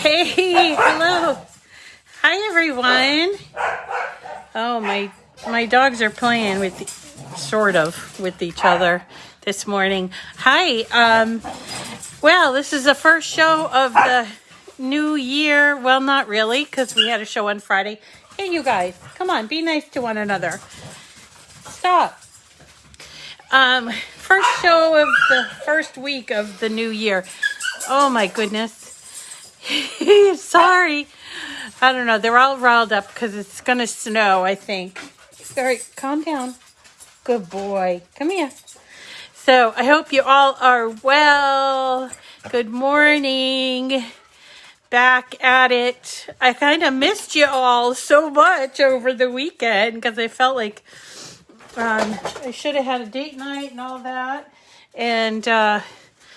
Hey, hello. Hi, everyone. Oh, my dogs are playing with each other this morning. Hi. Well, this is the first show of the new year. Well, not really, because we had a show on Friday. Hey, you guys, come on, be nice to one another. Stop. First show of the first week of the new year. Oh my goodness. Sorry. I don't know. They're all riled up because it's going to snow, I think. All right, calm down. Good boy. Come here. So I hope you all are well. Good morning. Back at it. I kind of missed you all so much over the weekend because I felt like I should have had a date night and all that. And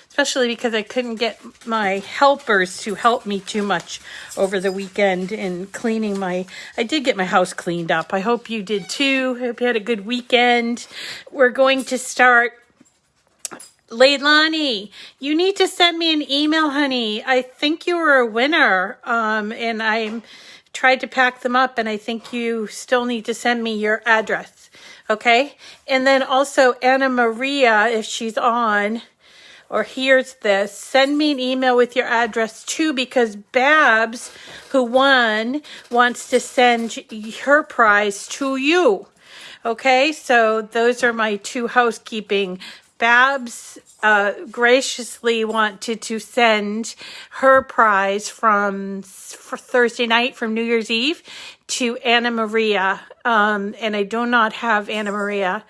especially because I couldn't get my helpers to help me too much over the weekend in cleaning I did get my house cleaned up. I hope you did too. I hope you had a good weekend. We're going to start. Leilani, you need to send me an email, honey. I think you were a winner, and I tried to pack them up, and I think you still need to send me your address, okay? And then also Anna Maria, if she's on or hears this, send me an email with your address too, because Babs, who won, wants to send her prize to you, okay? So those are my two housekeeping. Babs graciously wanted to send her prize for Thursday night from New Year's Eve to Anna Maria. And I do not have Anna Maria's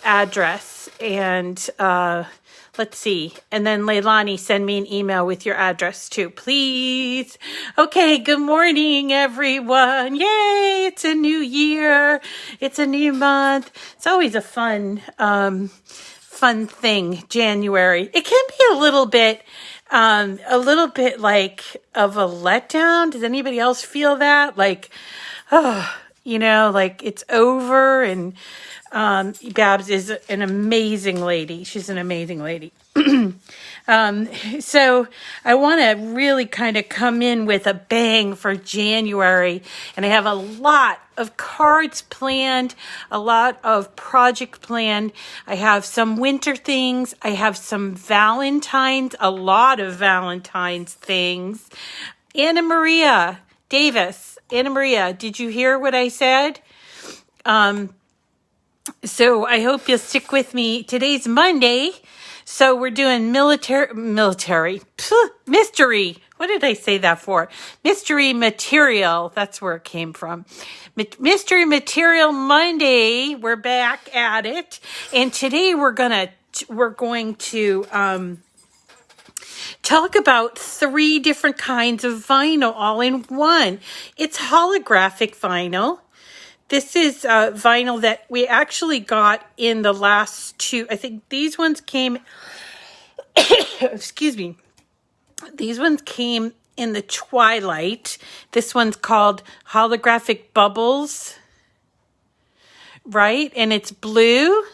address. And let's see. And then Leilani, send me an email with your address too, please. Okay, good morning, everyone. Yay, it's a new year. It's a new month. It's always a fun thing, January. It can be a little bit like of a letdown. Does anybody else feel that? Like, like it's over, and Babs is an amazing lady. She's an amazing lady. So I want to really kind of come in with a bang for January, and I have a lot of cards planned, a lot of project planned. I have some winter things. I have some a lot of Valentine's things. Anna Maria Davis, Anna Maria, did you hear what I said? So I hope you'll stick with me. Today's Monday. So we're doing mystery. What did I say that for? Mystery material. That's where it came from. Mystery Material Monday. We're back at it. And today we're going to talk about 3 different kinds of vinyl all in one. It's holographic vinyl. This is vinyl that we actually got in the last 2. I think these ones came, excuse me. These ones came in the Twilight. This one's called Holographic Bubbles, right? And it's blue.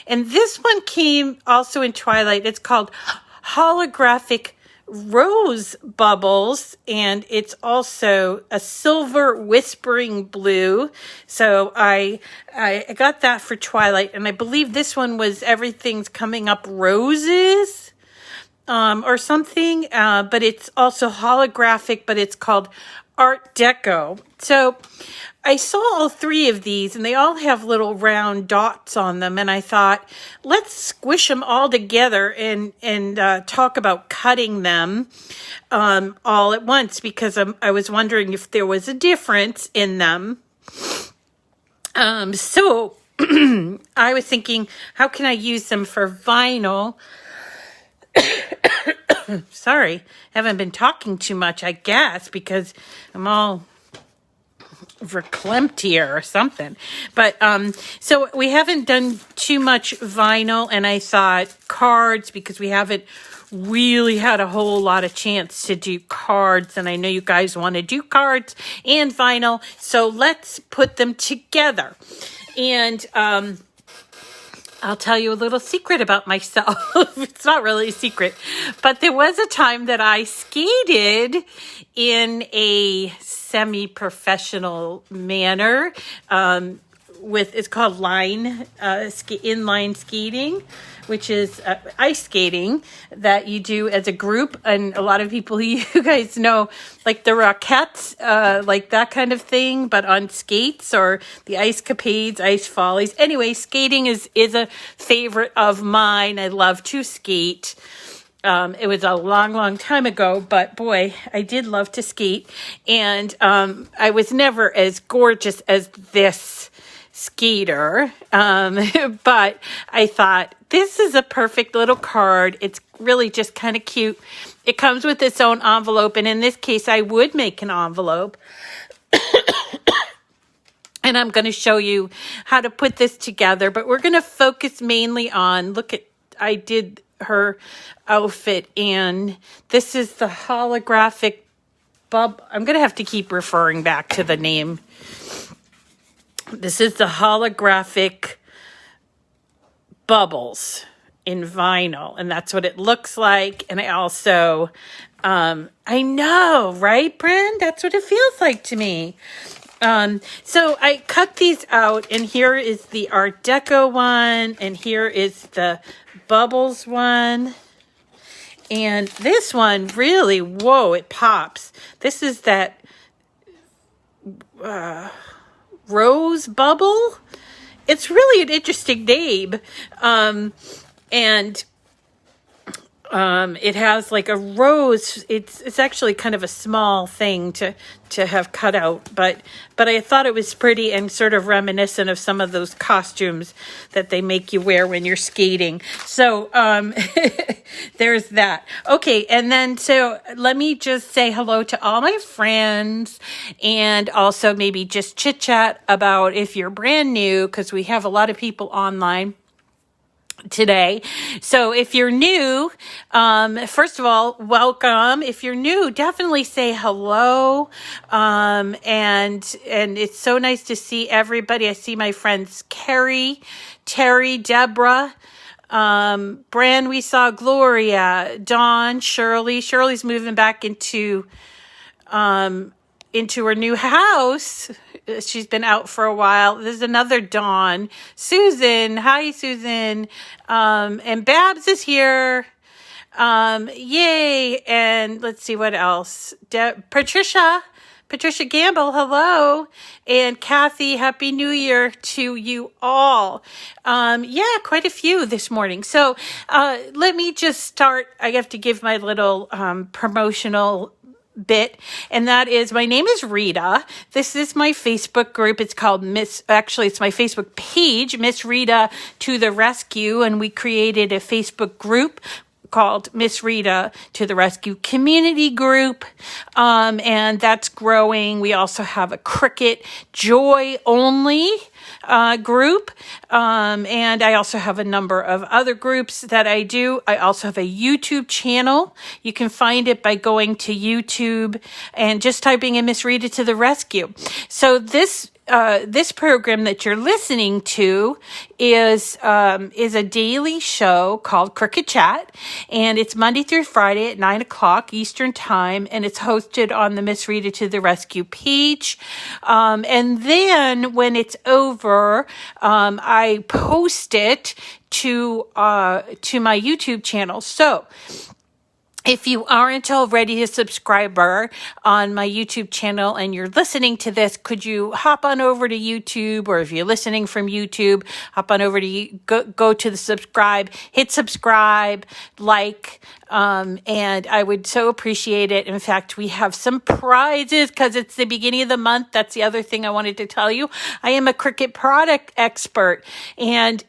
And this one came also in Twilight. It's called Holographic Rose Bubbles, and it's also a silver whispering blue. So I got that for Twilight, and I believe this one was Everything's Coming Up Roses or something, but it's also holographic, but it's called Art Deco. So I saw all 3 of these, and they all have little round dots on them, and I thought, let's squish them all together and talk about cutting them all at once, because I was wondering if there was a difference in them. So I was thinking, how can I use them for vinyl? Sorry, haven't been talking too much, I guess, because I'm all verklempt here or something. But so we haven't done too much vinyl, and I thought cards, because we haven't really had a whole lot of chance to do cards, and I know you guys want to do cards and vinyl, so let's put them together. And I'll tell you a little secret about myself. It's not really a secret, but there was a time that I skated in a semi-professional manner. It's called inline skating, which is ice skating that you do as a group. And a lot of people, you guys know, like the Rockettes, like that kind of thing, but on skates, or the ice capades, ice follies. Anyway, skating is a favorite of mine. I love to skate. It was a long, long time ago, but boy, I did love to skate. And I was never as gorgeous as this skater, but I thought, this is a perfect little card. It's really just kind of cute. It comes with its own envelope, and in this case, I would make an envelope. And I'm going to show you how to put this together, but we're going to focus mainly on, I did her outfit, and this is the holographic bub. I'm going to have to keep referring back to the name. This is the holographic bubbles in vinyl, and that's what it looks like. And I also, I know, right, Bren? That's what it feels like to me. So I cut these out, and here is the Art Deco one, and here is the bubbles one. And this one really, whoa, it pops. This is that rose bubble. It's really an interesting name. And it has like a rose. It's actually kind of a small thing to have cut out, but I thought it was pretty and sort of reminiscent of some of those costumes that they make you wear when you're skating. So there's that. Okay, and then so let me just say hello to all my friends, and also maybe just chit chat about if you're brand new, because we have a lot of people online today. So if you're new, first of all, welcome. If you're new, definitely say hello. And it's so nice to see everybody. I see my friends Carrie, Terry, Deborah, Bran, we saw Gloria, Dawn, Shirley. Shirley's moving back into her new house. She's been out for a while. There's another Dawn. Susan. Hi, Susan. And Babs is here. Yay. And let's see what else. Patricia Gamble, hello. And Kathy, Happy New Year to you all. Yeah, quite a few this morning. So let me just start. I have to give my little promotional bit, and that is, my name is Rita. This is my Facebook group. It's called it's my Facebook page, Miss Rita to the Rescue, and we created a Facebook group called Miss Rita to the Rescue Community Group, and that's growing. We also have a Cricut Joy Only group, and I also have a number of other groups that I do. I also have a YouTube channel. You can find it by going to YouTube and just typing in Miss Rita to the Rescue. So this program that you're listening to is a daily show called Cricut Chat, and it's Monday through Friday at 9:00 Eastern Time, and it's hosted on the Miss Rita to the Rescue page. And then when it's over, I post it to my YouTube channel. So if you aren't already a subscriber on my YouTube channel and you're listening to this, could you hop on over to YouTube, or if you're listening from YouTube, hop on over to go to the subscribe, hit subscribe, like, and I would so appreciate it. In fact, we have some prizes because it's the beginning of the month. That's the other thing I wanted to tell you. I am a Cricut product expert, and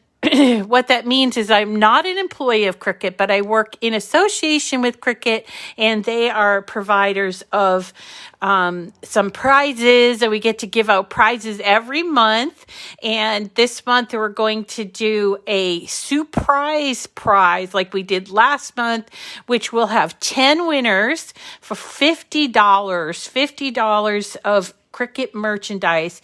what that means is I'm not an employee of Cricut, but I work in association with Cricut, and they are providers of some prizes, and we get to give out prizes every month. And this month we're going to do a surprise prize like we did last month, which will have 10 winners for $50 of Cricut merchandise.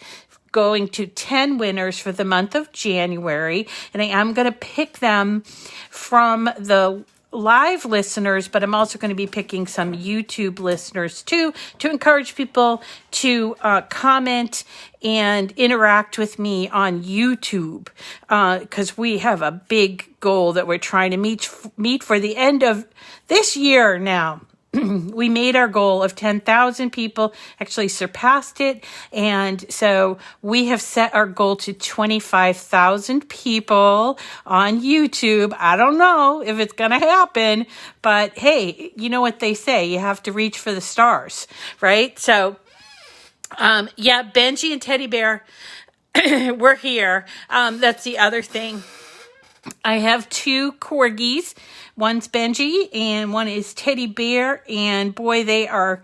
going to 10 winners for the month of January, and I am going to pick them from the live listeners, but I'm also going to be picking some YouTube listeners too, to encourage people to comment and interact with me on YouTube, because we have a big goal that we're trying to meet for the end of this year now. We made our goal of 10,000 people, actually surpassed it. And so we have set our goal to 25,000 people on YouTube. I don't know if it's going to happen, but hey, you know what they say, you have to reach for the stars, right? So, yeah, Benji and Teddy Bear, we're here. That's the other thing. I have 2 corgis. One's Benji and one is Teddy Bear. And boy, they are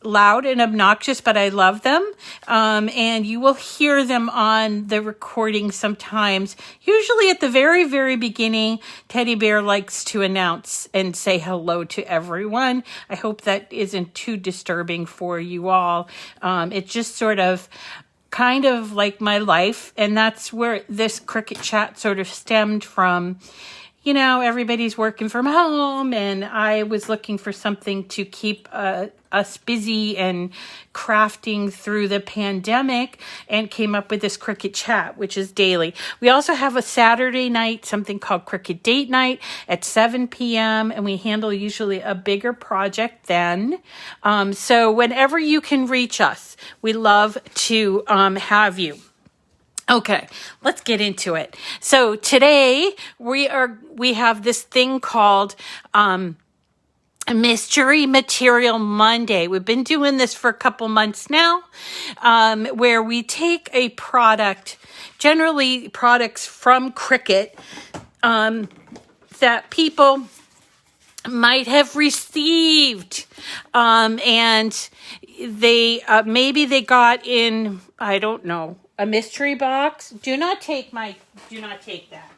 loud and obnoxious, but I love them. And you will hear them on the recording sometimes. Usually at the very, very beginning, Teddy Bear likes to announce and say hello to everyone. I hope that isn't too disturbing for you all. It's just sort of kind of like my life, and that's where this Cricut Chat sort of stemmed from. You know, everybody's working from home, and I was looking for something to keep us busy and crafting through the pandemic, and came up with this Cricut Chat, which is daily. We also have a Saturday night, something called Cricut Date Night at 7 p.m., and we handle usually a bigger project then. So whenever you can reach us, we love to have you. Okay, let's get into it. So today we have this thing called Mystery Material Monday. We've been doing this for a couple months now, where we take a product, generally products from Cricut, that people might have received, and they maybe they got in, I don't know, a mystery box. Do not take that.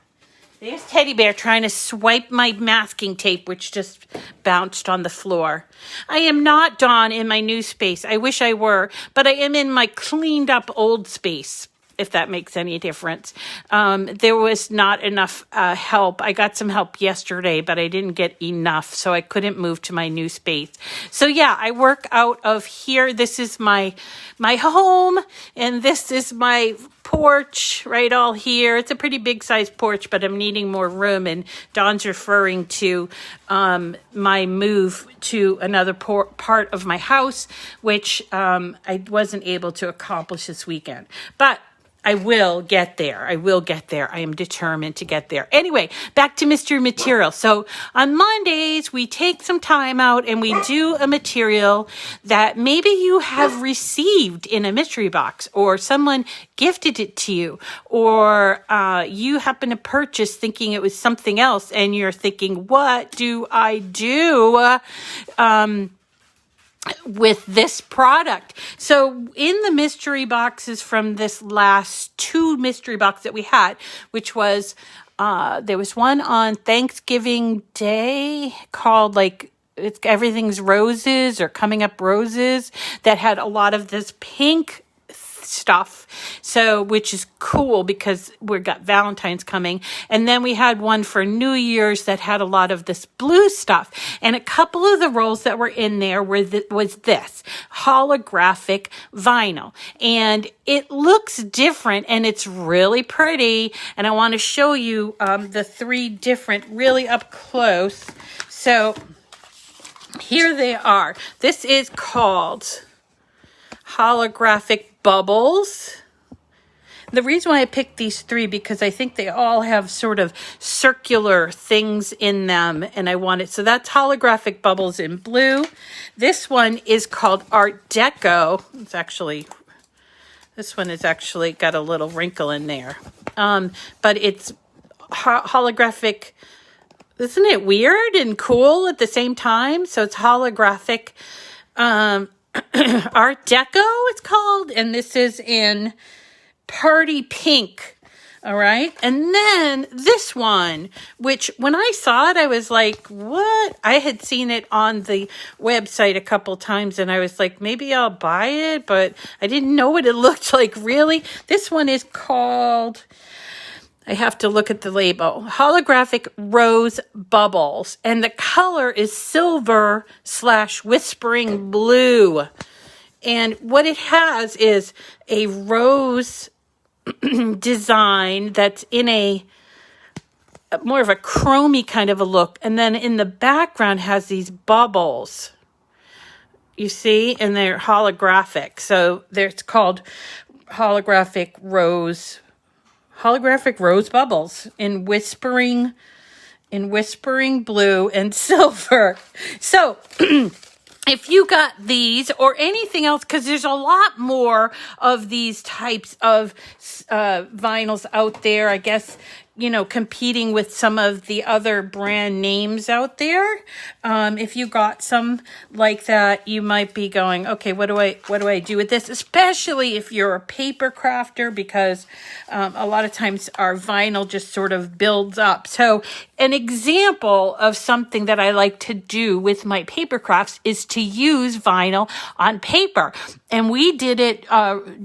There's Teddy Bear trying to swipe my masking tape, which just bounced on the floor. I am not, Dawn, in my new space. I wish I were, but I am in my cleaned up old space, if that makes any difference. There was not enough help. I got some help yesterday, but I didn't get enough, so I couldn't move to my new space. So yeah, I work out of here. This is my home, and this is my porch right all here. It's a pretty big size porch, but I'm needing more room, and Dawn's referring to my move to another part of my house, which I wasn't able to accomplish this weekend. But I will get there. I am determined to get there. Anyway, back to Mystery Material. So on Mondays, we take some time out and we do a material that maybe you have received in a mystery box, or someone gifted it to you, or you happen to purchase thinking it was something else, and you're thinking, what do I do with this product? So in the mystery boxes from this last 2 mystery boxes that we had, which was there was one on Thanksgiving Day called it's Everything's Roses or Coming Up Roses, that had a lot of this pink stuff, so which is cool because we've got Valentine's coming. And then we had one for New Year's that had a lot of this blue stuff, and a couple of the rolls that were in there was this holographic vinyl, and it looks different and it's really pretty, and I want to show you the 3 different really up close. So here they are. This is called Holographic Bubbles. The reason why I picked these 3, because I think they all have sort of circular things in them, and I wanted, so that's Holographic Bubbles in blue. This one is called Art Deco. This one is actually got a little wrinkle in there. But it's holographic. Isn't it weird and cool at the same time? So it's holographic Art Deco, it's called, and this is in Party Pink. All right. And then this one, which when I saw it, I was like, what? I had seen it on the website a couple times and I was like, maybe I'll buy it, but I didn't know what it looked like really. This one is called, I have to look at the label, Holographic Rose Bubbles. And the color is silver/whispering blue. And what it has is a rose design that's in a more of a chromey kind of a look, and then in the background has these bubbles, you see, and they're holographic. So it's called holographic rose bubbles in whispering blue and silver. So if you got these or anything else, because there's a lot more of these types of vinyls out there, I guess, you know, competing with some of the other brand names out there. If you got some like that, you might be going, okay, what do I do with this? Especially if you're a paper crafter, because a lot of times our vinyl just sort of builds up. So an example of something that I like to do with my paper crafts is to use vinyl on paper. And we did it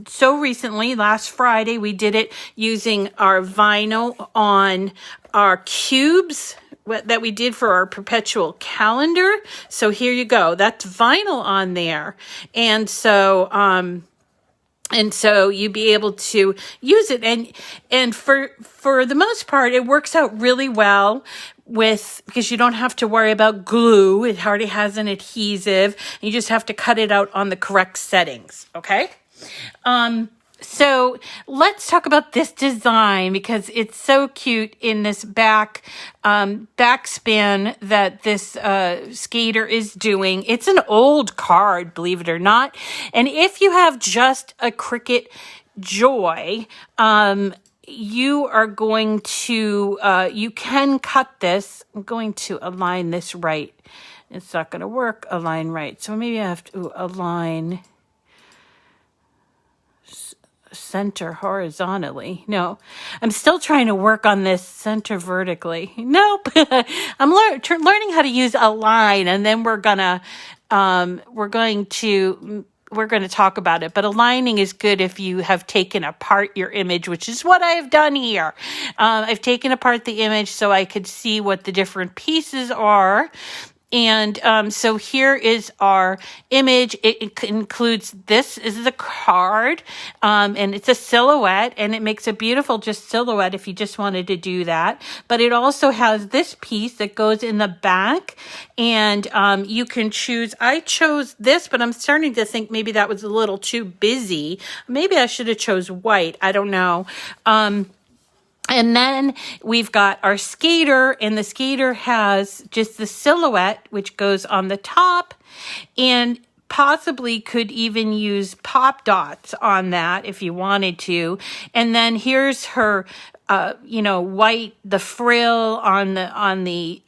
so recently, last Friday, we did it using our vinyl on our cubes that we did for our perpetual calendar. So here you go. That's vinyl on there. And so you'd be able to use it. And for the most part, it works out really well because you don't have to worry about glue. It already has an adhesive. You just have to cut it out on the correct settings. Okay. So let's talk about this design because it's so cute in this backspan that this skater is doing. It's an old card, believe it or not. And if you have just a Cricut Joy, you are going to, you can cut this. I'm going to align this right. It's not going to work, align right. So maybe I have to align center horizontally. No, I'm still trying to work on this center vertically. Nope. I'm learning how to use align, and then we're going to talk about it. But aligning is good if you have taken apart your image, which is what I have done here. I've taken apart the image so I could see what the different pieces are. And so here is our image. It includes, this is the card, and it's a silhouette, and it makes a beautiful just silhouette if you just wanted to do that. But it also has this piece that goes in the back, and you can choose. I chose this, but I'm starting to think maybe that was a little too busy. Maybe I should have chose white. I don't know. And then we've got our skater, and the skater has just the silhouette, which goes on the top, and possibly could even use pop dots on that if you wanted to. And then here's her, white, the frill on the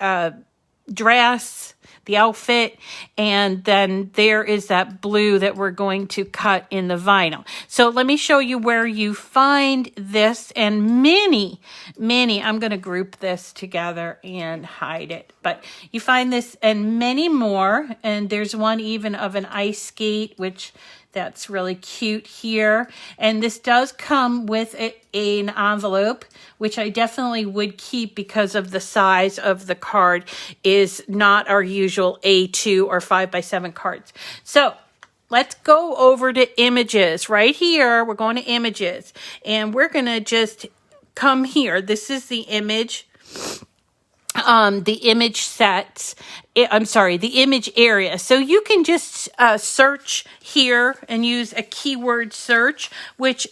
dress, the outfit, and then there is that blue that we're going to cut in the vinyl. So let me show you where you find this, and many, I'm going to group this together and hide it, but you find this and many more, and there's one even of an ice skate, which that's really cute here. And this does come with an envelope, which I definitely would keep because of the size of the card is not our usual A2 or 5x7 cards. So let's go over to images. Right here, we're going to images, and we're going to just come here. This is the image. The image sets, the image area. So you can just search here and use a keyword search, which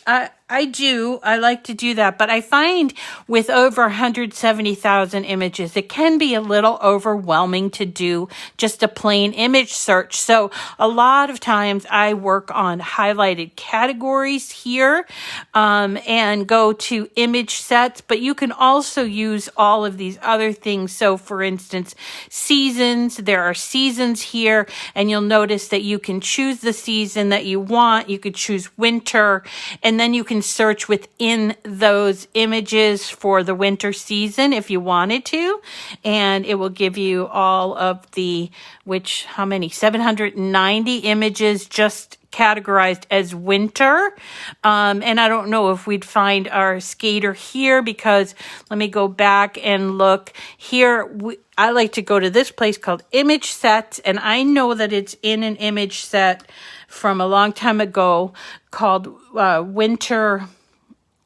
I do. I like to do that. But I find with over 170,000 images, it can be a little overwhelming to do just a plain image search. So a lot of times I work on highlighted categories here and go to image sets. But you can also use all of these other things. So for instance, seasons seasons. There are seasons here, and you'll notice that you can choose the season that you want. You could choose winter, and then you can search within those images for the winter season if you wanted to, and it will give you all of the, how many? 790 images just categorized as winter. And I don't know if we'd find our skater here, because let me go back and look here. I like to go to this place called Image Sets, and I know that it's in an image set from a long time ago called Winter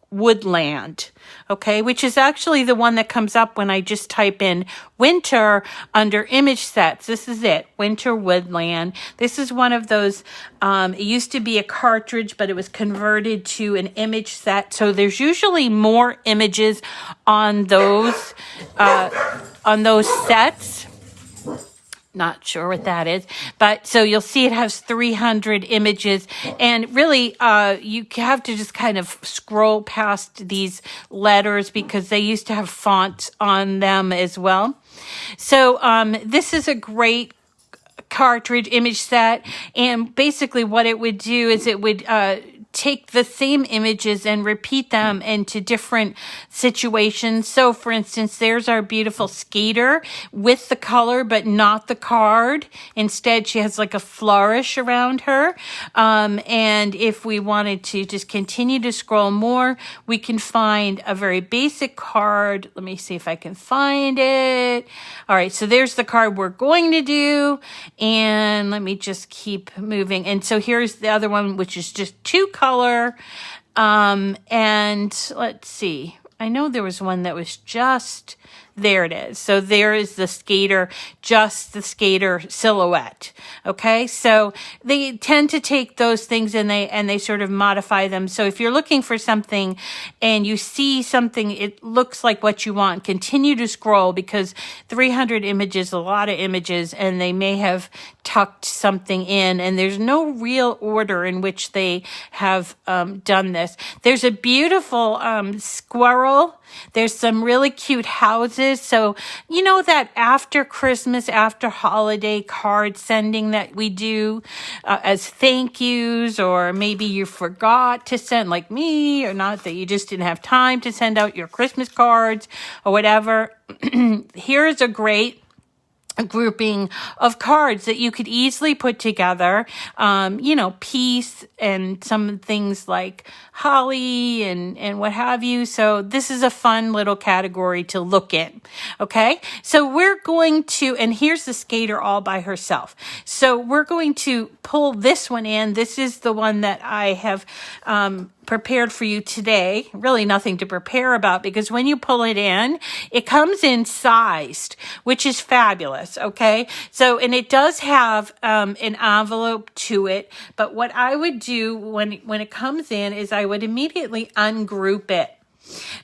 Woodland, okay, which is actually the one that comes up when I just type in winter under image sets. This is it, Winter Woodland. This is one of those, it used to be a cartridge, but it was converted to an image set. So there's usually more images on those sets. Not sure what that is, but so you'll see it has 300 images, and really you have to just kind of scroll past these letters because they used to have fonts on them as well. So this is a great cartridge image set, and basically what it would do is it would take the same images and repeat them into different situations. So for instance, there's our beautiful skater with the color, but not the card. Instead, she has like a flourish around her. And if we wanted to just continue to scroll more, we can find a very basic card. Let me see if I can find it. All right, so there's the card we're going to do. And let me just keep moving. And so here's the other one, which is just two colors. And let's see, I know there was one that was just, there it is. So there is the skater, just the skater silhouette. Okay. So they tend to take those things and they sort of modify them. So if you're looking for something and you see something, it looks like what you want, continue to scroll, because 300 images, a lot of images, and they may have tucked something in, and there's no real order in which they have done this. There's a beautiful squirrel. There's some really cute houses. So, you know, that after Christmas, after holiday card sending that we do as thank yous, or maybe you forgot to send, like me, or not, that you just didn't have time to send out your Christmas cards or whatever. Here's a great grouping of cards that you could easily put together, you know, peace and some things like holly and what have you. So this is a fun little category to look in. Okay. So we're going to, and here's the skater all by herself. So we're going to pull this one in. This is the one that I have, prepared for you today. Really nothing to prepare about, because when you pull it in, it comes in sized, which is fabulous. Okay. So, and it does have an envelope to it, but what I would do when it comes in is I would immediately ungroup it.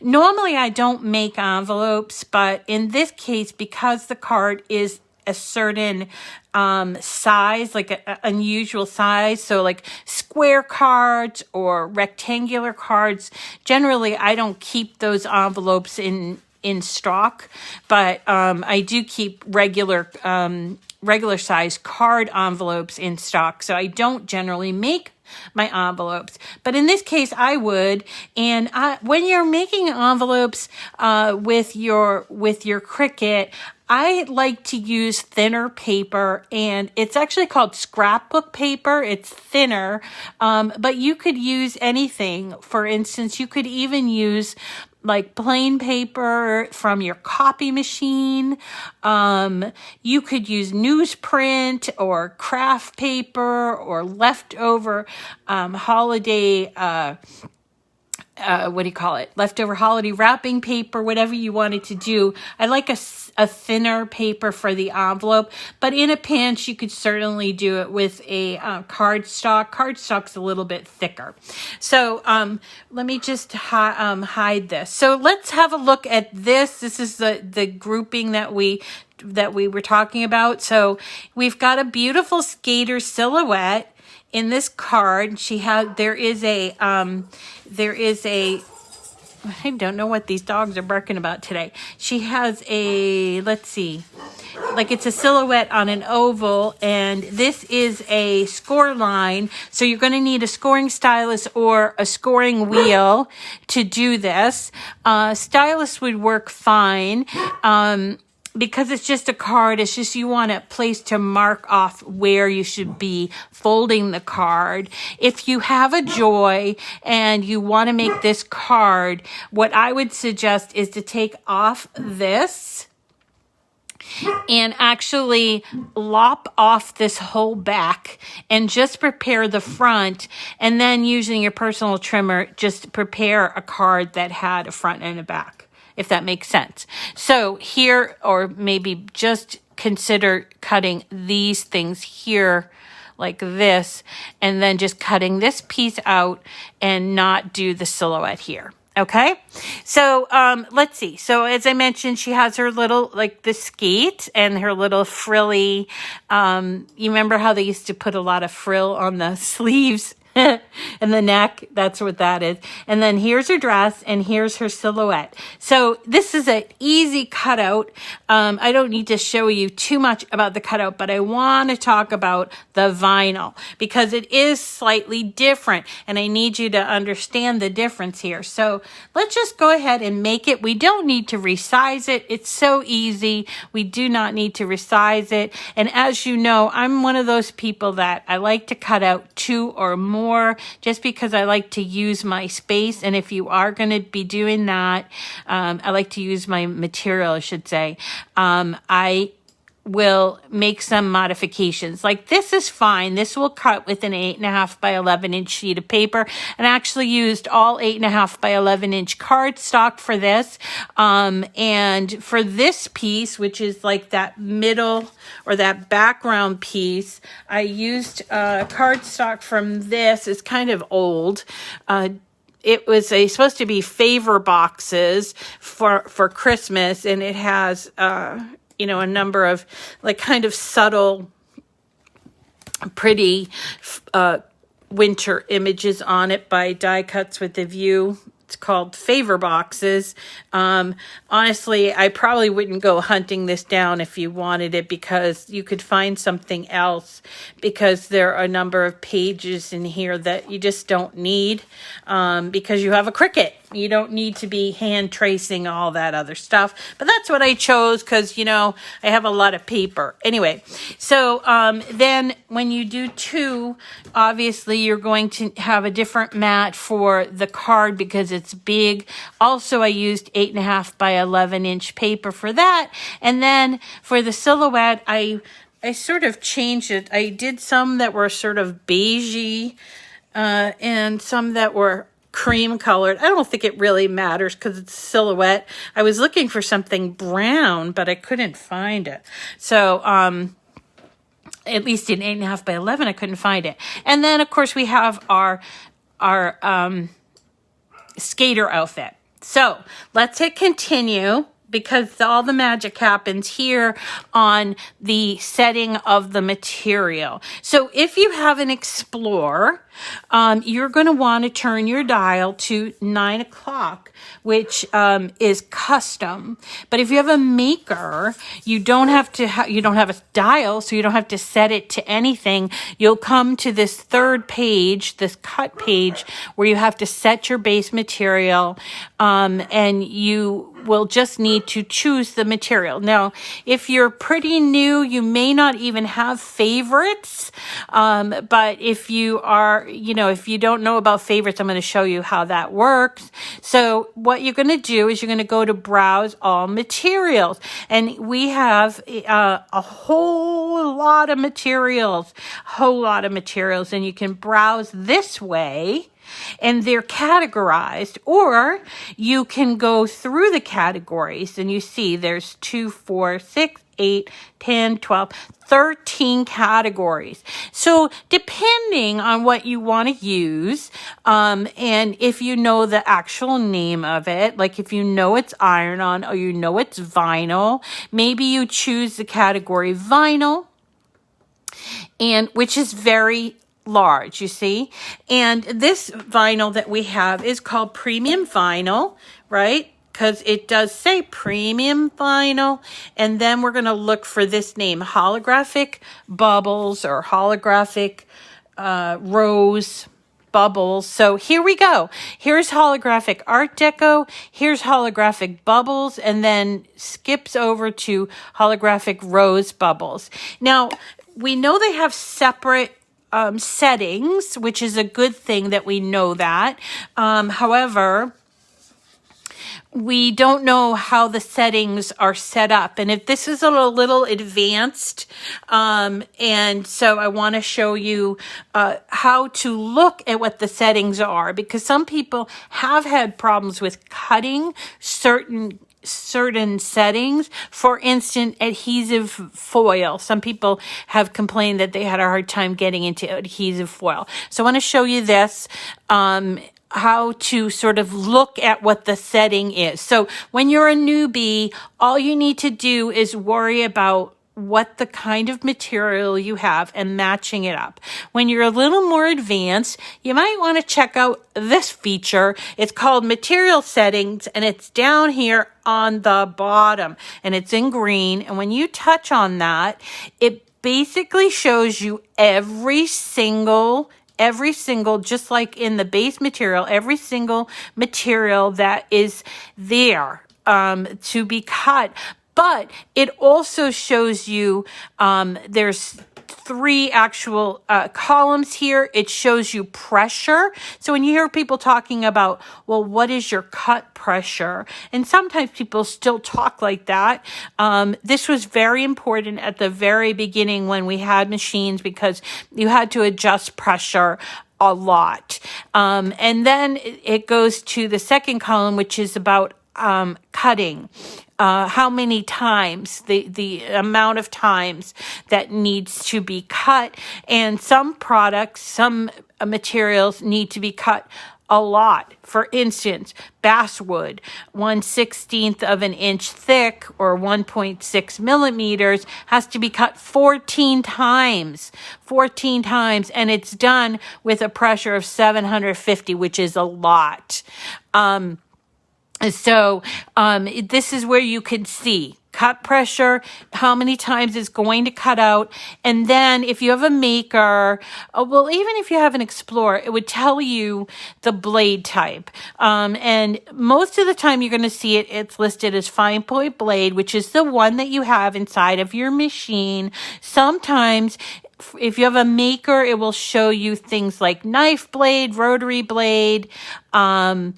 Normally I don't make envelopes, but in this case, because the card is a certain size, like an unusual size, so like square cards or rectangular cards, generally I don't keep those envelopes in stock, but I do keep regular size card envelopes in stock, so I don't generally make my envelopes, but in this case I would. And when you're making envelopes with your Cricut, I like to use thinner paper, and it's actually called scrapbook paper. It's thinner, but you could use anything. For instance, you could even use like plain paper from your copy machine. You could use newsprint or craft paper or leftover holiday leftover holiday wrapping paper, whatever you wanted to do. I like a thinner paper for the envelope, but in a pinch, you could certainly do it with a cardstock. Cardstock's a little bit thicker. So let me just hide this. So let's have a look at this. This is the grouping that we were talking about. So we've got a beautiful skater silhouette in this card. There is a I don't know what these dogs are barking about today. She has a, let's see, like it's a silhouette on an oval, and this is a score line. So you're going to need a scoring stylus or a scoring wheel to do this. Stylus would work fine. Because it's just a card, it's just you want a place to mark off where you should be folding the card. If you have a joy and you want to make this card, what I would suggest is to take off this and actually lop off this whole back and just prepare the front, and then using your personal trimmer, just prepare a card that had a front and a back, if that makes sense. So here, or maybe just consider cutting these things here like this, and then just cutting this piece out and not do the silhouette here. Okay, so let's see. So as I mentioned, she has her little, like the skate and her little frilly, you remember how they used to put a lot of frill on the sleeves and the neck? That's what that is. And then here's her dress, and here's her silhouette. So this is an easy cutout. I don't need to show you too much about the cutout, but I want to talk about the vinyl because it is slightly different, and I need you to understand the difference here. So let's just go ahead and make it. We don't need to resize it. It's so easy. We do not need to resize it. And as you know, I'm one of those people that I like to cut out 2 or more, just because I like to use my space. And if you are going to be doing that, I like to use my material, I should say. I will make some modifications. Like this is fine. This will cut with an 8.5 by 11 inch sheet of paper, and I actually used all 8.5 by 11 inch cardstock for this. And for this piece, which is like that middle or that background piece, I used cardstock from this. It's kind of old. It was supposed to be favor boxes for Christmas, and it has a number of like kind of subtle, pretty winter images on it by Die Cuts with a View. It's called Favor Boxes. Honestly, I probably wouldn't go hunting this down if you wanted it, because you could find something else, because there are a number of pages in here that you just don't need, because you have a Cricut. You don't need to be hand tracing all that other stuff. But that's what I chose because, I have a lot of paper. Anyway, so then when you do 2, obviously you're going to have a different mat for the card because it's big. Also, I used 8.5 by 11 inch paper for that. And then for the silhouette, I sort of changed it. I did some that were sort of beigey and some that were cream colored. I don't think it really matters because it's silhouette. I was looking for something brown, but I couldn't find it. So, at least in 8.5 by 11, I couldn't find it. And then, of course, we have our skater outfit. So let's hit continue, because all the magic happens here on the setting of the material. So if you have an Explorer, you're going to want to turn your dial to 9 o'clock, which is custom. But if you have a Maker, you don't have to. You don't have a dial, so you don't have to set it to anything. You'll come to this third page, this cut page, where you have to set your base material, and you will just need to choose the material. Now, if you're pretty new, you may not even have favorites, but if you are, if you don't know about favorites, I'm going to show you how that works. So what you're going to do is you're going to go to Browse All Materials, and we have a whole lot of materials, and you can browse this way, and they're categorized, or you can go through the categories and you see there's 2, 4, 6, 8, 10, 12, 13 categories. So depending on what you want to use, and if you know the actual name of it, like if you know it's iron-on or you know it's vinyl, maybe you choose the category vinyl, and which is very large, you see? And this vinyl that we have is called premium vinyl, right? Because it does say premium vinyl. And then we're going to look for this name, holographic bubbles or holographic rose bubbles. So here we go. Here's holographic Art Deco. Here's holographic bubbles, and then skips over to holographic rose bubbles. Now, we know they have separate settings, which is a good thing that we know that. However, we don't know how the settings are set up. And if this is a little advanced, and so I want to show you how to look at what the settings are, because some people have had problems with cutting certain settings. For instance, adhesive foil. Some people have complained that they had a hard time getting into adhesive foil. So I want to show you this. How to sort of look at what the setting is. So when you're a newbie, all you need to do is worry about what the kind of material you have and matching it up. When you're a little more advanced, you might want to check out this feature. It's called Material Settings, and it's down here on the bottom, and it's in green. And when you touch on that, it basically shows you every single, just like in the base material, every single material that is there to be cut. But it also shows you, there's 3 actual columns here. It shows you pressure. So when you hear people talking about, well, what is your cut pressure? And sometimes people still talk like that. This was very important at the very beginning when we had machines, because you had to adjust pressure a lot. And then it goes to the second column, which is about cutting. How many times, the amount of times that needs to be cut. And some products, some materials need to be cut a lot. For instance, basswood, 1/16 of an inch thick or 1.6 millimeters, has to be cut 14 times. 14 times. And it's done with a pressure of 750, which is a lot. So this is where you can see cut pressure, how many times it's going to cut out. And then if you have a maker, well, even if you have an Explorer, it would tell you the blade type. And most of the time you're going to see it's listed as fine point blade, which is the one that you have inside of your machine. Sometimes if you have a maker, it will show you things like knife blade, rotary blade, and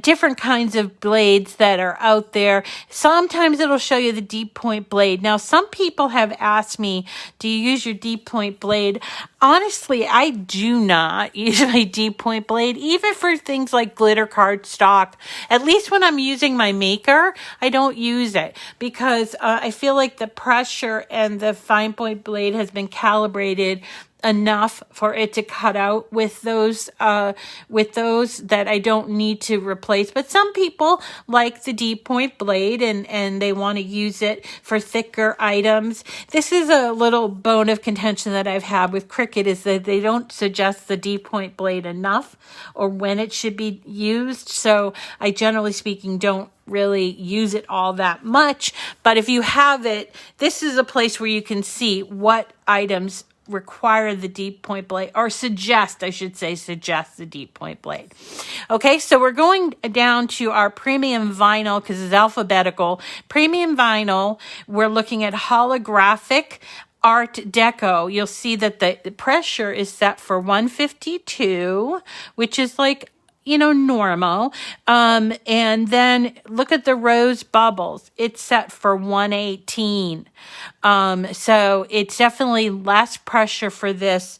different kinds of blades that are out there. Sometimes it'll show you the deep point blade. Now, some people have asked me, do you use your deep point blade? Honestly, I do not use my deep point blade, even for things like glitter cardstock. At least when I'm using my maker, I don't use it, because I feel like the pressure and the fine point blade has been calibrated enough for it to cut out with those that I don't need to replace. But some people like the deep point blade and they want to use it for thicker items. This is a little bone of contention that I've had with Cricut, is that they don't suggest the deep point blade enough or when it should be used. So I, generally speaking, don't really use it all that much. But if you have it, this is a place where you can see what items require the deep point blade, or suggest the deep point blade. Okay, so we're going down to our premium vinyl because it's alphabetical. Premium vinyl, we're looking at holographic Art Deco. You'll see that the pressure is set for 152, which is like, normal. And then look at the rose bubbles. It's set for 118. So it's definitely less pressure for this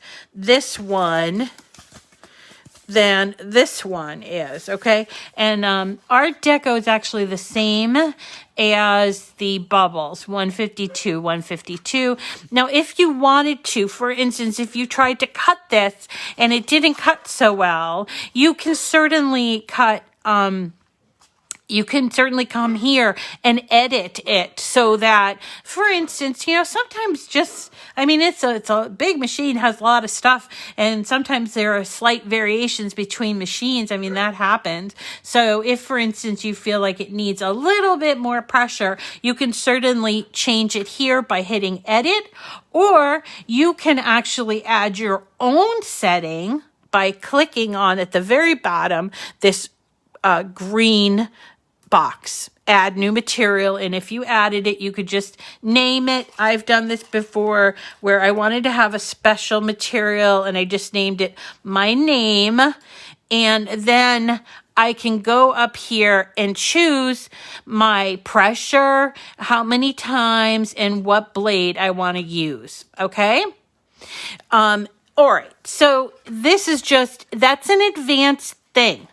one than this one is, okay? And Art Deco is actually the same as the bubbles, 152. Now, if you wanted to, for instance, if you tried to cut this and it didn't cut so well, you can certainly cut you can certainly come here and edit it so that, for instance, you know, sometimes just, I mean, it's a big machine, has a lot of stuff, and sometimes there are slight variations between machines. I mean, that happens. So if, for instance, you feel like it needs a little bit more pressure, you can certainly change it here by hitting edit, or you can actually add your own setting by clicking on, at the very bottom, this green box, add new material. And if you added it, you could just name it. I've done this before where I wanted to have a special material and I just named it my name. And then I can go up here and choose my pressure, how many times, and what blade I want to use. Okay. All right. So this is just, that's an advanced thing.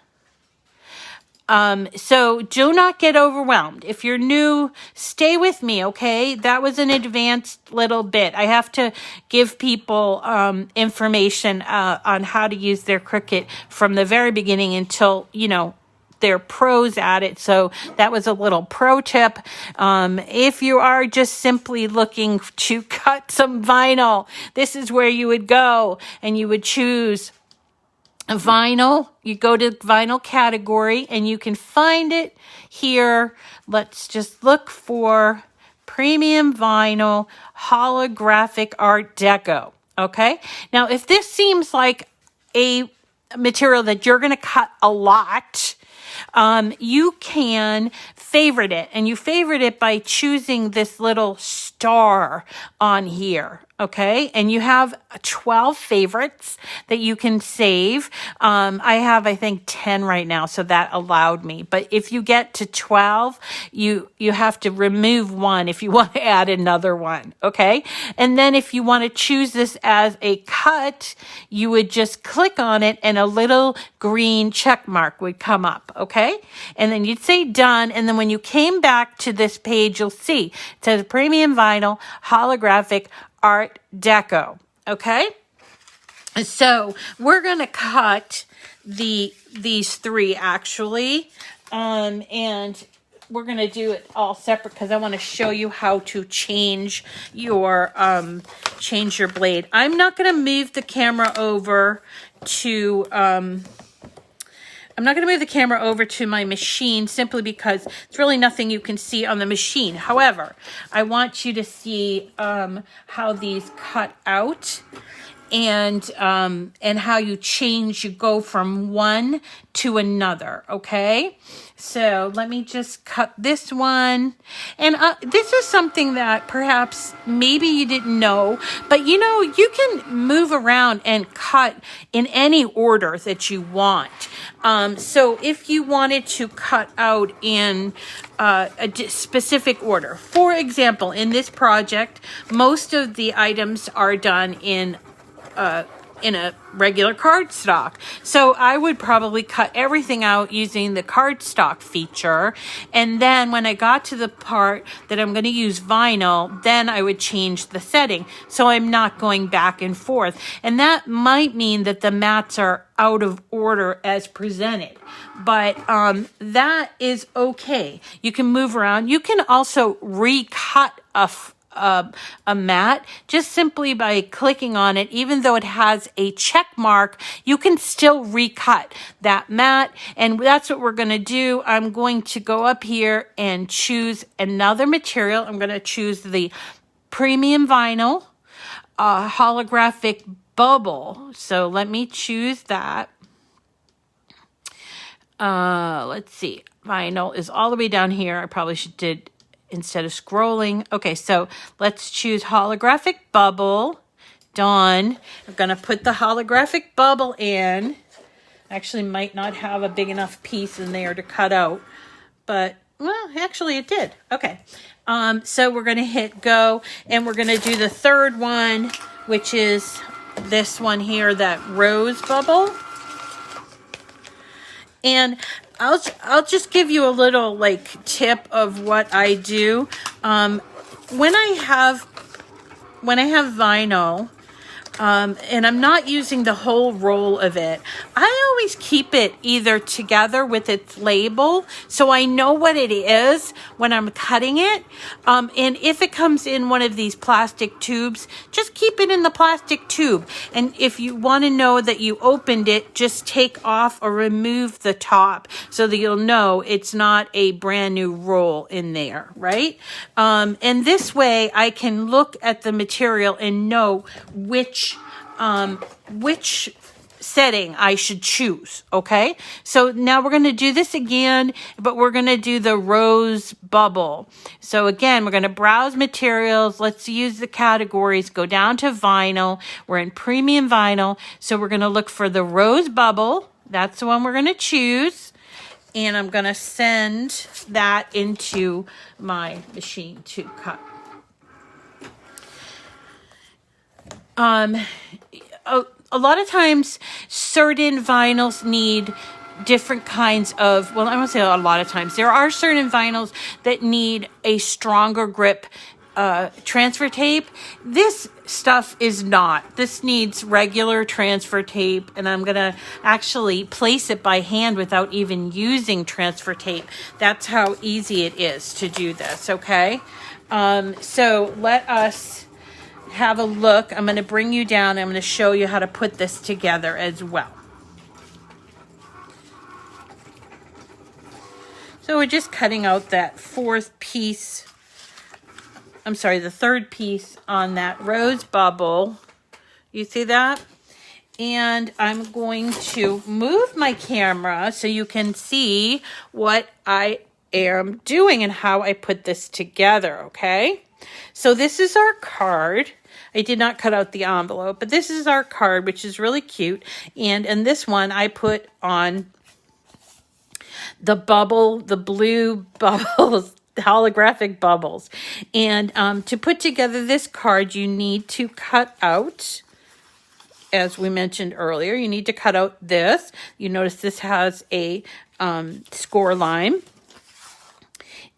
So do not get overwhelmed. If you're new, stay with me, okay? That was an advanced little bit. I have to give people information on how to use their Cricut from the very beginning until, you know, they're pros at it. So that was a little pro tip. If you are just simply looking to cut some vinyl, this is where you would go, and you would choose vinyl. You go to vinyl category and you can find it here. Let's just look for premium vinyl holographic art deco. Okay. Now, if this seems like a material that you're going to cut a lot, you can favorite it, and you favorite it by choosing this little star on here. Okay. And you have 12 favorites that you can save. I have, I think, 10 right now. So that allowed me. But if you get to 12, you have to remove one if you want to add another one. Okay. And then if you want to choose this as a cut, you would just click on it and a little green check mark would come up. Okay. And then you'd say done. And then when you came back to this page, you'll see it says premium vinyl holographic art deco. Okay. So we're going to cut these three actually. And we're going to do it all separate because I want to show you how to change your blade. I'm not going to move the camera over to, I'm not going to move the camera over to my machine simply because it's really nothing you can see on the machine. However, I want you to see how these cut out and how you change, you go from one to another, okay? So let me just cut this one. And this is something that perhaps maybe you didn't know, but you know, you can move around and cut in any order that you want. So if you wanted to cut out in a specific order, for example, in this project, most of the items are done in a regular cardstock. So I would probably cut everything out using the cardstock feature. And then when I got to the part that I'm going to use vinyl, then I would change the setting. So I'm not going back and forth. And that might mean that the mats are out of order as presented. But that is okay. You can move around. You can also recut a mat just simply by clicking on it. Even though it has a check mark, you can still recut that mat, and that's what we're going to do. I'm going to go up here and choose another material. I'm going to choose the premium vinyl holographic bubble. So let me choose that. Let's see, vinyl is all the way down here. I probably did instead of scrolling. Okay, so let's choose holographic bubble. Done. I'm going to put the holographic bubble in. Actually might not have a big enough piece in there to cut out, but well, actually it did. Okay. So we're going to hit go, and we're going to do the third one, which is this one here, that rose bubble. And I'll just give you a little like tip of what I do. When I have vinyl, and I'm not using the whole roll of it. I always keep it either together with its label so I know what it is when I'm cutting it. And if it comes in one of these plastic tubes, just keep it in the plastic tube. And if you want to know that you opened it, just take off or remove the top so that you'll know it's not a brand new roll in there, right? And this way I can look at the material and know which setting I should choose, okay? So now we're going to do this again, but we're going to do the rose bubble. So again, we're going to browse materials. Let's use the categories. Go down to vinyl. We're in premium vinyl. So we're going to look for the rose bubble. That's the one we're going to choose. And I'm going to send that into my machine to cut. A lot of times certain vinyls need different kinds of, well, I won't say a lot of times. There are certain vinyls that need a stronger grip transfer tape. This stuff is not. This needs regular transfer tape, and I'm going to actually place it by hand without even using transfer tape. That's how easy it is to do this, okay? So let us have a look. I'm going to bring you down. I'm going to show you how to put this together as well. So we're just cutting out that the third piece on that rose bubble. You see that? And I'm going to move my camera so you can see what I am doing and how I put this together, okay? So this is our card. I did not cut out the envelope, but this is our card, which is really cute. And in this one, I put on the bubble, the blue bubbles, the holographic bubbles. And to put together this card, you need to cut out, as we mentioned earlier, you need to cut out this. You notice this has a score line.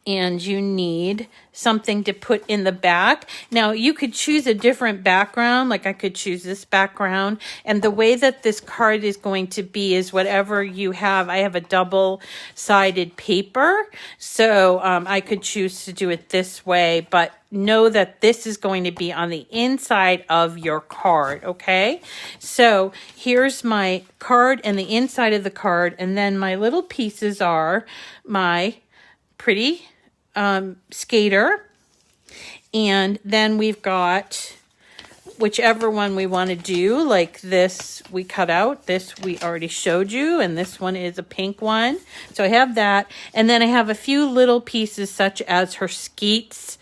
And you need something to put in the back. Now, you could choose a different background, like I could choose this background. And the way that this card is going to be is whatever you have. I have a double-sided paper, so I could choose to do it this way, but know that this is going to be on the inside of your card, okay? So here's my card and the inside of the card, and then my little pieces are my pretty skater, and then we've got whichever one we want to do, like this we cut out, this we already showed you, and this one is a pink one. So I have that, and then I have a few little pieces such as her skeets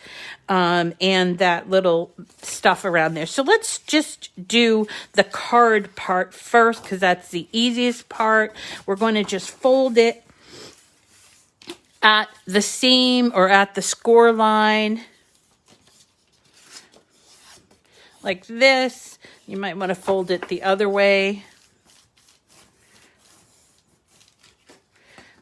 and that little stuff around there. So let's just do the card part first because that's the easiest part. We're going to just fold it at the seam or at the score line like this. You might want to fold it the other way.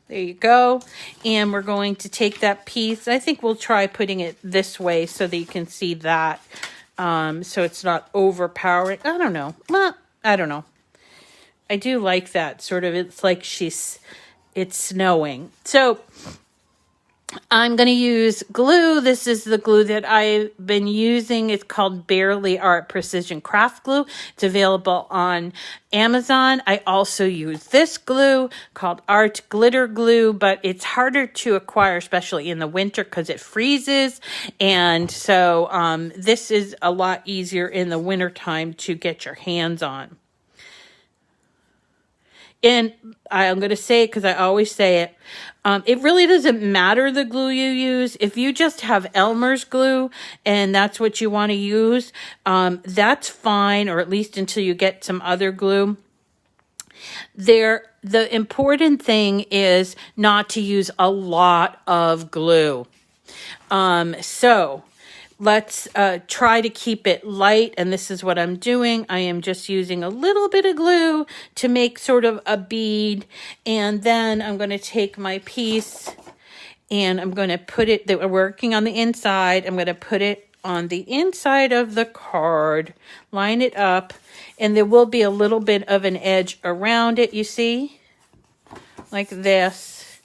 There you go. And we're going to take that piece. I think we'll try putting it this way so that you can see that. So it's not overpowering. I don't know. Well, I don't know. I do like that sort of. It's like it's snowing. So I'm going to use glue. This is the glue that I've been using. It's called Barely Art Precision Craft Glue. It's available on Amazon. I also use this glue called Art Glitter Glue, but it's harder to acquire, especially in the winter because it freezes. And so this is a lot easier in the wintertime to get your hands on. And I'm going to say it because I always say it. It really doesn't matter the glue you use. If you just have Elmer's glue and that's what you want to use, that's fine, or at least until you get some other glue. The important thing is not to use a lot of glue. So let's try to keep it light, and this is what I'm doing. I am just using a little bit of glue to make sort of a bead, and then I'm going to take my piece and I'm going to put it, that we're working on the inside, I'm going to put it on the inside of the card. Line it up, and there will be a little bit of an edge around it, you see? Like this.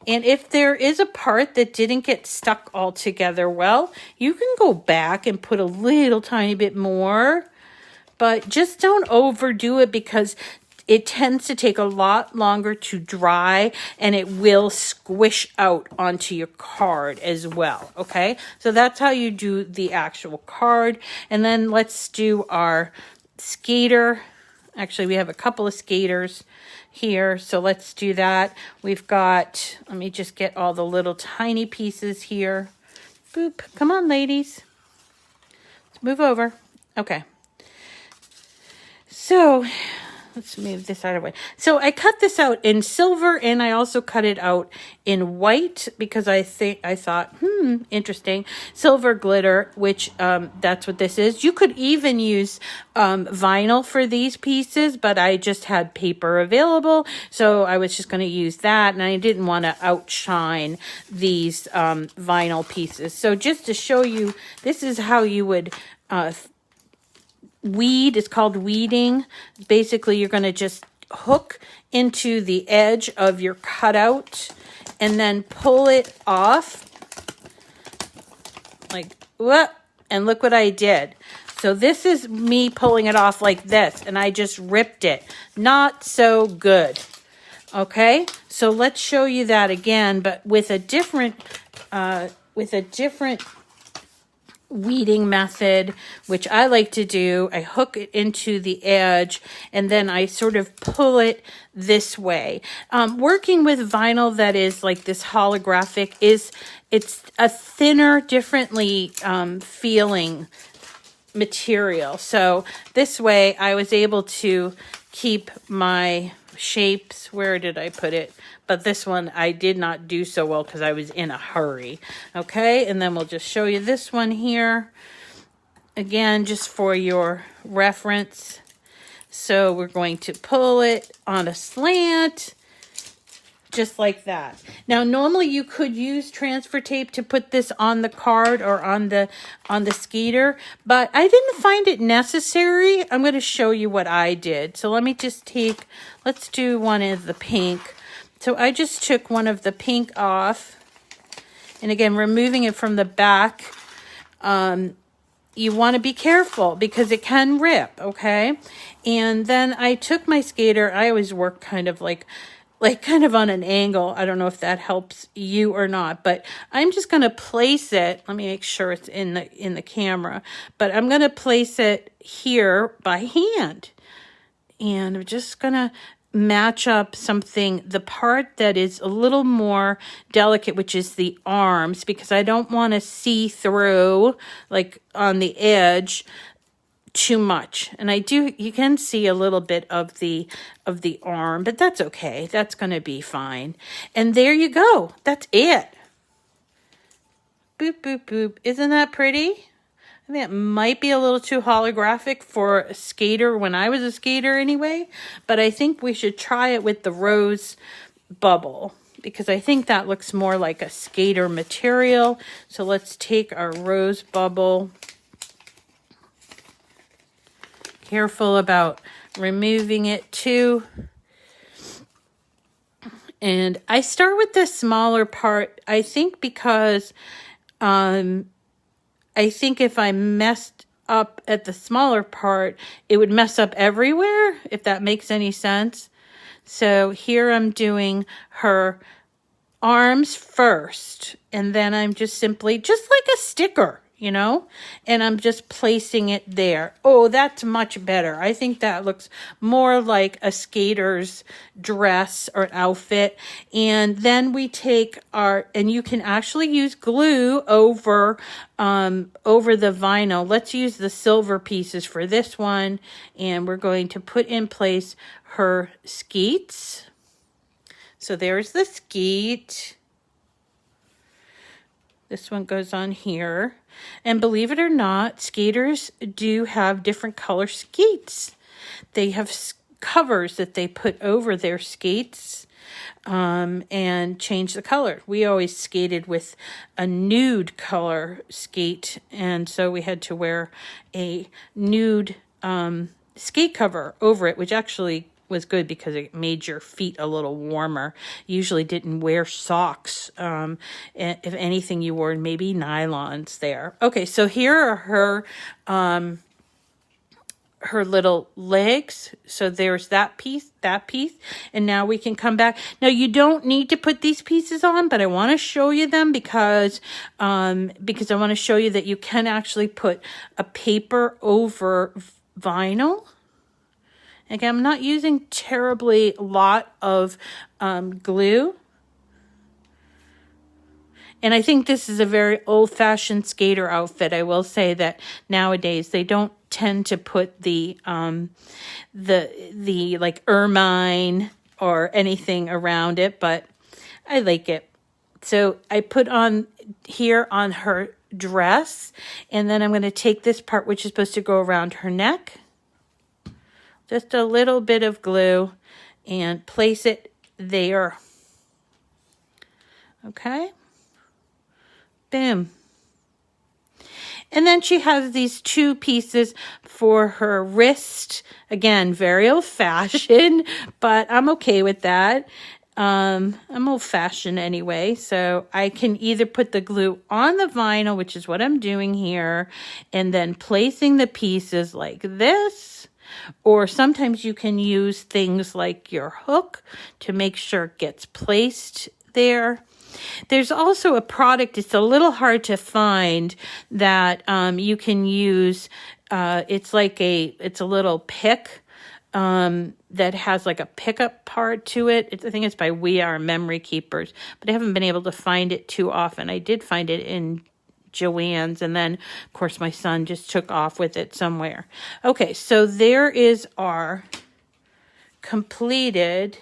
And if there is a part that didn't get stuck all together well, you can go back and put a little tiny bit more. But just don't overdo it because it tends to take a lot longer to dry and it will squish out onto your card as well, okay? So that's how you do the actual card. And then let's do our skater. Actually, we have a couple of skaters here, so let's do that. We've got, let me just get all the little tiny pieces here. Boop, come on, ladies. Let's move over. Okay. So let's move this out of the way. So I cut this out in silver and I also cut it out in white because I thought, interesting. Silver glitter, which that's what this is. You could even use vinyl for these pieces, but I just had paper available. So I was just going to use that, and I didn't want to outshine these vinyl pieces. So just to show you, this is how you would weed. It's called weeding. Basically, you're going to just hook into the edge of your cutout and then pull it off like what? And look what I did. So this is me pulling it off like this, and I just ripped it. Not so good. Okay, so let's show you that again, but with a different weeding method, which I like to do. I hook it into the edge and then I sort of pull it this way. Working with vinyl that is like this holographic it's a thinner, differently feeling material. So this way I was able to keep my shapes. Where did I put it? But this one I did not do so well because I was in a hurry. Okay, and then we'll just show you this one here. Again, just for your reference. So we're going to pull it on a slant, just like that. Now, normally you could use transfer tape to put this on the card or on the skater, but I didn't find it necessary. I'm going to show you what I did. So let me just let's do one of the pink. So I just took one of the pink off, and again, removing it from the back. You want to be careful because it can rip, okay? And then I took my skater. I always work kind of like kind of on an angle. I don't know if that helps you or not, but I'm just going to place it. Let me make sure it's in the camera, but I'm going to place it here by hand. And I'm just going to match up the part that is a little more delicate, which is the arms, because I don't want to see through, like on the edge, too much. And you can see a little bit of the arm, but that's okay. That's going to be fine. And there you go. That's it. Boop, boop, boop. Isn't that pretty? I think it might be a little too holographic for a skater when I was a skater anyway, but I think we should try it with the rose bubble because I think that looks more like a skater material. So let's take our rose bubble. Careful about removing it too. And I start with the smaller part, I think because I think if I messed up at the smaller part, it would mess up everywhere, if that makes any sense. So here I'm doing her arms first, and then I'm just simply, just like a sticker, you know, and I'm just placing it there. Oh, that's much better. I think that looks more like a skater's dress or outfit. And then we take and you can actually use glue over the vinyl. Let's use the silver pieces for this one. And we're going to put in place her skeets. So there's the skeet. This one goes on here. And believe it or not, skaters do have different color skates. They have covers that they put over their skates. and change the color. We always skated with a nude color skate, and so we had to wear a nude skate cover over it, which actually was good because it made your feet a little warmer. Usually didn't wear socks. If anything, you wore maybe nylons there. Okay, so here are her little legs. So there's that piece, and now we can come back. Now you don't need to put these pieces on, but I want to show you them because I want to show you that you can actually put a paper over vinyl. Again, I'm not using terribly a lot of glue. And I think this is a very old-fashioned skater outfit. I will say that nowadays they don't tend to put the like ermine or anything around it, but I like it. So I put on here on her dress, and then I'm going to take this part which is supposed to go around her neck. Just a little bit of glue and place it there. Okay. Boom. And then she has these two pieces for her wrist. Again, very old-fashioned, but I'm okay with that. I'm old-fashioned anyway, so I can either put the glue on the vinyl, which is what I'm doing here, and then placing the pieces like this. Or sometimes you can use things like your hook to make sure it gets placed there. There's also a product, it's a little hard to find, that you can use. It's a little pick that has like a pickup part to it. I think it's by We Are Memory Keepers, but I haven't been able to find it too often. I did find it in Joann's, and then of course my son just took off with it somewhere. Okay, so there is our completed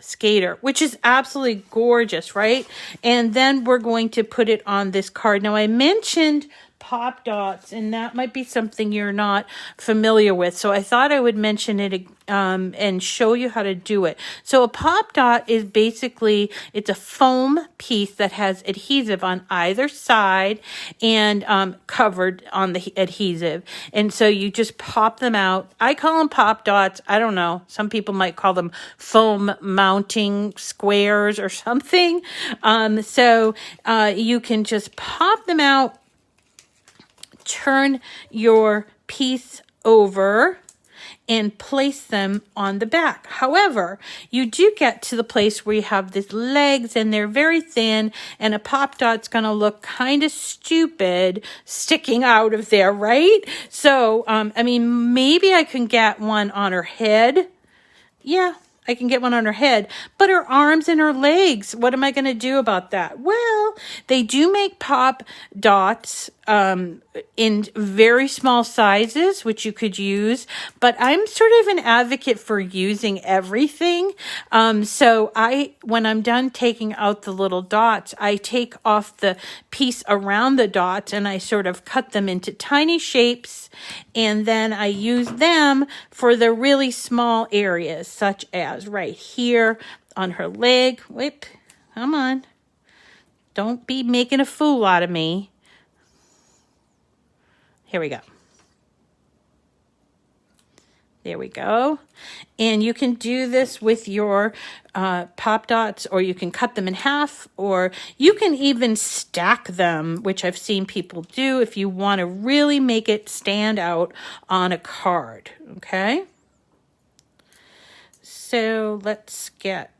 skater, which is absolutely gorgeous, right? And then we're going to put it on this card. Now I mentioned pop dots, and that might be something you're not familiar with, so I thought I would mention it and show you how to do it. So a pop dot is basically, it's a foam piece that has adhesive on either side and covered on the adhesive, and so you just pop them out. I call them pop dots. I don't know, some people might call them foam mounting squares or something. So you can just pop them out, turn your piece over, and place them on the back. However, you do get to the place where you have these legs and they're very thin, and a pop dot's going to look kind of stupid sticking out of there, right? So, I mean, maybe I can get one on her head. Yeah, I can get one on her head, but her arms and her legs, what am I going to do about that? Well, they do make pop dots in very small sizes, which you could use, but I'm sort of an advocate for using everything. So when I'm done taking out the little dots, I take off the piece around the dots and I sort of cut them into tiny shapes, and then I use them for the really small areas, such as right here on her leg. Whoop, come on. Don't be making a fool out of me. Here we go. There we go. And you can do this with your pop dots, or you can cut them in half, or you can even stack them, which I've seen people do if you want to really make it stand out on a card. Okay. So let's get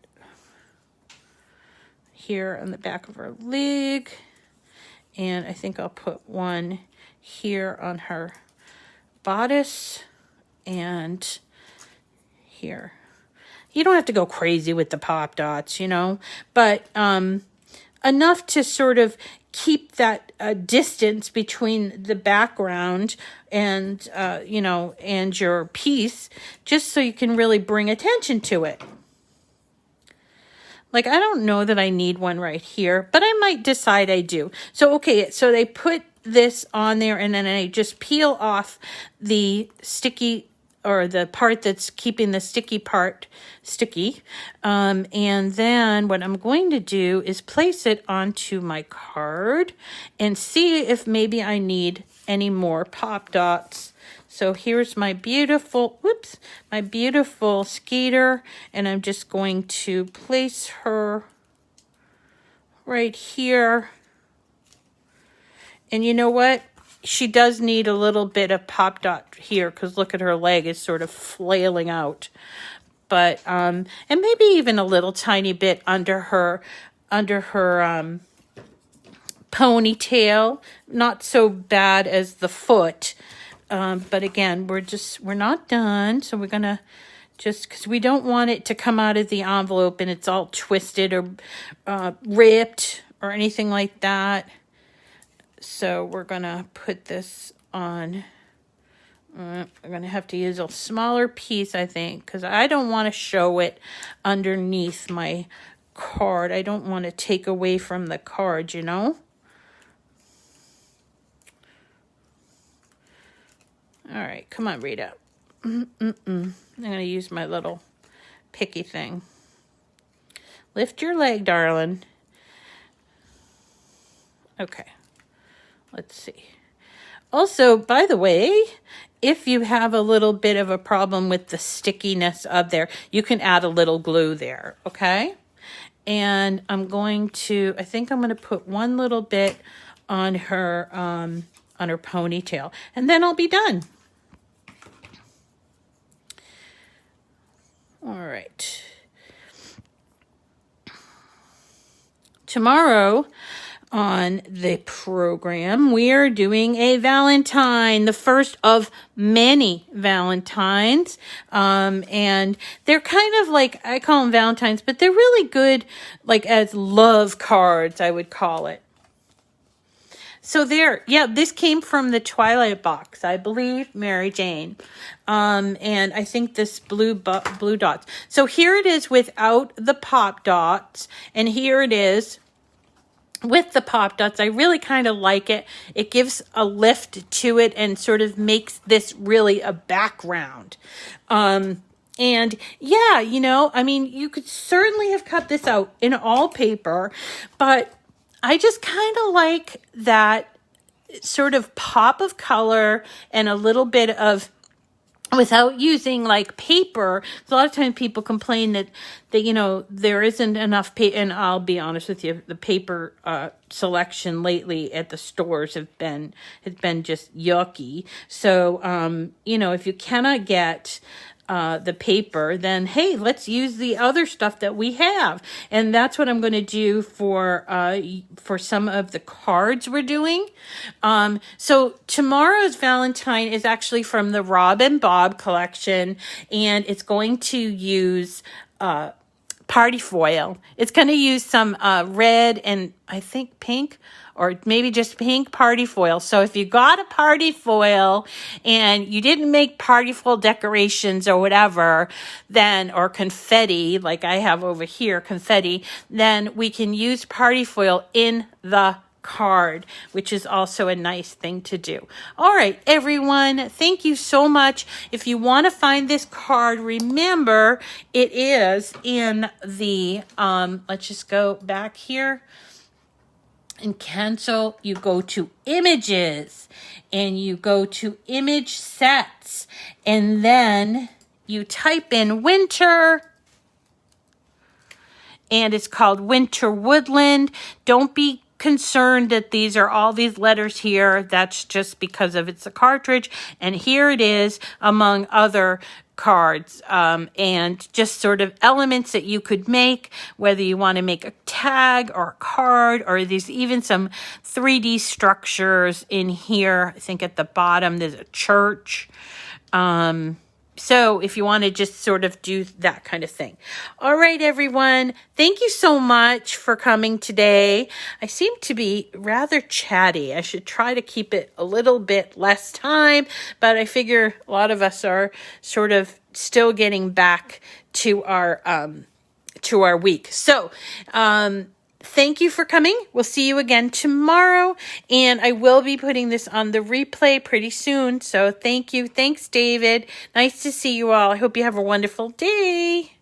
here on the back of her leg. And I think I'll put one here on her bodice and here. You don't have to go crazy with the pop dots, you know, but enough to sort of keep that distance between the background and, you know, and your piece, just so you can really bring attention to it. Like, I don't know that I need one right here, but I might decide I do. So, okay, so they put this on there, and then I just peel off the sticky or the part that's keeping the sticky part sticky. And then what I'm going to do is place it onto my card and see if maybe I need any more pop dots. So here's my beautiful, my beautiful Skeeter, and I'm just going to place her right here. And you know what? She does need a little bit of pop dot here because look at her leg is sort of flailing out. But, and maybe even a little tiny bit under her ponytail. Not so bad as the foot. But again, we're not done. So we're going to just, because we don't want it to come out of the envelope and it's all twisted or ripped or anything like that. So we're going to put this on. I'm going to have to use a smaller piece, I think, because I don't want to show it underneath my card. I don't want to take away from the card, you know? All right, come on, Rita. I'm going to use my little picky thing. Lift your leg, darling. Okay. Let's see. Also, by the way, if you have a little bit of a problem with the stickiness of there, you can add a little glue there, okay? And I think I'm going to put one little bit on her ponytail, and then I'll be done. All right. Tomorrow on the program, we are doing a Valentine, the first of many Valentines. And they're kind of like, I call them Valentines, but they're really good, like as love cards, I would call it. So this came from the Twilight box, I believe, Mary Jane. And I think this blue dots. So here it is without the pop dots, and here it is with the pop dots. I really kind of like it. It gives a lift to it and sort of makes this really a background. And yeah, you know, I mean, you could certainly have cut this out in all paper, but I just kind of like that sort of pop of color and a little bit of, without using like paper. A lot of times people complain that you know, there isn't enough paper, and I'll be honest with you, the paper selection lately at the stores has been just yucky. So you know, if you cannot get the paper, then hey, let's use the other stuff that we have. And that's what I'm going to do for some of the cards we're doing. So tomorrow's Valentine is actually from the Rob and Bob collection, and it's going to use party foil. It's going to use some red and I think pink, or maybe just pink party foil. So if you got a party foil and you didn't make party foil decorations or whatever, then, or confetti, like I have over here, confetti, then we can use party foil in the card, which is also a nice thing to do. All right, everyone, thank you so much. If you want to find this card, remember it is in the, let's just go back here and cancel. You go to images and you go to image sets, and then you type in winter, and it's called Winter Woodland. Don't be concerned that these are all these letters here. That's just because of it's a cartridge, and here it is among other cards, and just sort of elements that you could make, whether you want to make a tag or a card, or there's even some 3D structures in here. I think at the bottom there's a church. So if you want to just sort of do that kind of thing. All right, everyone. Thank you so much for coming today. I seem to be rather chatty. I should try to keep it a little bit less time, but I figure a lot of us are sort of still getting back to our week. So, thank you for coming. We'll see you again tomorrow. And I will be putting this on the replay pretty soon. So thank you. Thanks, David. Nice to see you all. I hope you have a wonderful day.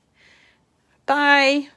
Bye.